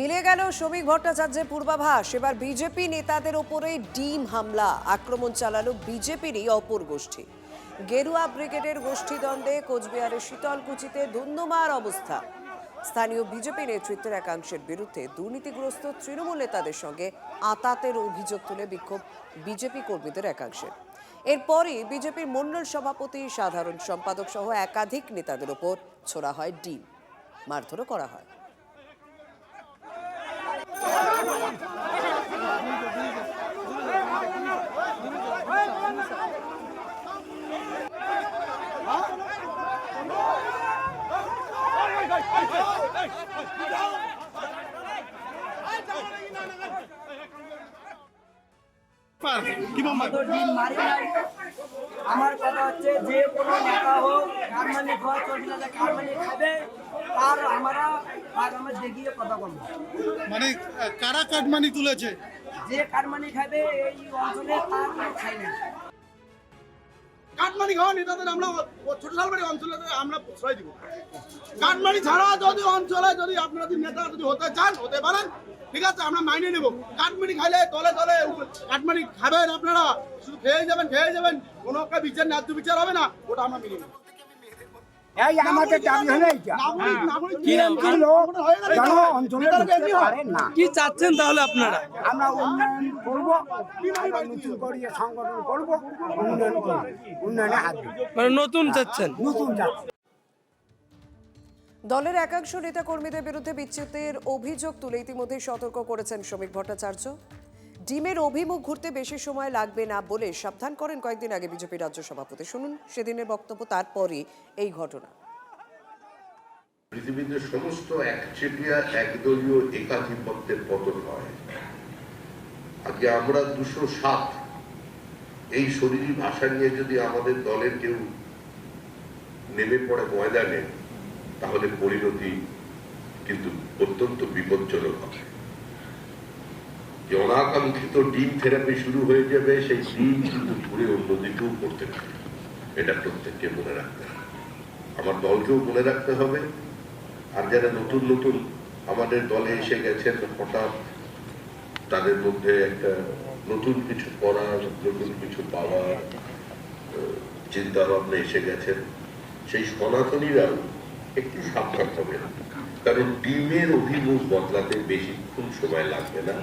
মিলে গেল শ্রমিক ভট্টাচার্যের পূর্বাভাস। এবার বিজেপি নেতাদের ওপরে ডিম হামলা, আক্রমণ চালালো বিজেপিরই অপর গোষ্ঠী। গেরুয়া ব্রিগেডের গোষ্ঠীদ্বন্দ্বে কোচবিহারের শীতলকুচিতে ধুন্ধুমার অবস্থা। স্থানীয় বিজেপি নেতৃত্বের একাংশের বিরুদ্ধে দুর্নীতিগ্রস্ত তৃণমূল নেতাদের সঙ্গে আঁতাতের অভিযোগ তুলে বিক্ষোভ বিজেপি কর্মীদের একাংশের। এরপরই বিজেপির মণ্ডল সভাপতি, সাধারণ সম্পাদক সহ একাধিক নেতাদের ওপর ছোড়া হয় ডিম, মারধরও করা হয়। আমার কথা হচ্ছে, যে কোনো নেতা হোক, কারমানি খাওয়া চলবে না, কারমানি খাবে তার আমরা দেখিয়ে কথা বলবো। মানে কারা কাটমানি তুলেছে? যে কারমানি খাবে এই অঞ্চলে তার কোনো খাই না। কাটমানি খাওয়া নেতাদের আমরা ছোট শালবাড়ি অঞ্চলে আমরা প্রশ্রয় দিব। কাটমানি ছাড়া যদি অঞ্চলে যদি আপনারা যদি নেতা যদি হতে চান হতে পারেন, ঠিক আছে, আমরা মাইনে নেব। কাটমানি খাইলে তলে তলে কাটমানি খাবেন আপনারা, শুধু খেয়ে যাবেন, কোনো একটা বিচার ন্যায্য বিচার হবে না, ওটা আমরা মেনে নেব। এই আমাদের দাবি হলো এইটা, বিএনপির লোক যেন অঞ্চলে ঢুকতে পারে না। কি চাচ্ছেন তাহলে আপনারা? আমরা উন্নয়ন করবো, আমরা নতুন করিয়ে সংগঠন করবো, উন্নয়ন করবো, উন্নয়নে হাত দিব। মানে নতুন চাচ্ছেন? নতুন যাচ্ছে। দলের একাংশ নেতা কর্মীদের বিরুদ্ধে বিচ্ছেদের অভিযোগ তুলে ইতিমধ্যে সতর্ক করেছেন শ্রমিক ভট্টাচার্য। ডিমের অভিমুখ ঘুরতে বেশি সময় লাগবে না বলে সাবধান করেন কয়েকদিন আগে বিজেপি রাজ্য সভাপতি। শুনুন সেদিনের বক্তব্য, তারপরই এই ঘটনা। পৃথিবীতে সমস্ত একচেটিয়া একদলীয় একাধিপত্যের পতন হয়। আজকে আমরা 207 এই শরীরী ভাষা নিয়ে যদি আমাদের দলের কেউ নেমে পড়ে ময়দানে, তাহলে পরিণতি কিন্তু অত্যন্ত বিপজ্জনক হবে। যে অনাকাঙ্ক্ষিত ডিম থেরাপি শুরু হয়ে যাবে, সেই ডিম কিন্তু ঘুরে অন্যদিকেও পড়তে পারে। এটা প্রত্যেককে মনে রাখতে হবে, আমার দলকেও মনে রাখতে হবে। আর যারা নতুন নতুন আমাদের দলে এসে গেছেন, হঠাৎ তাদের মধ্যে একটা নতুন কিছু করার, নতুন কিছু পাওয়ার চিন্তা ভাবনা এসে গেছেন, সেই সনাতনীরাও একটু সাবধান হবে। কারণ ডিমের অভিমুখ বদলাতে বেশিক্ষণ সময় লাগবে না।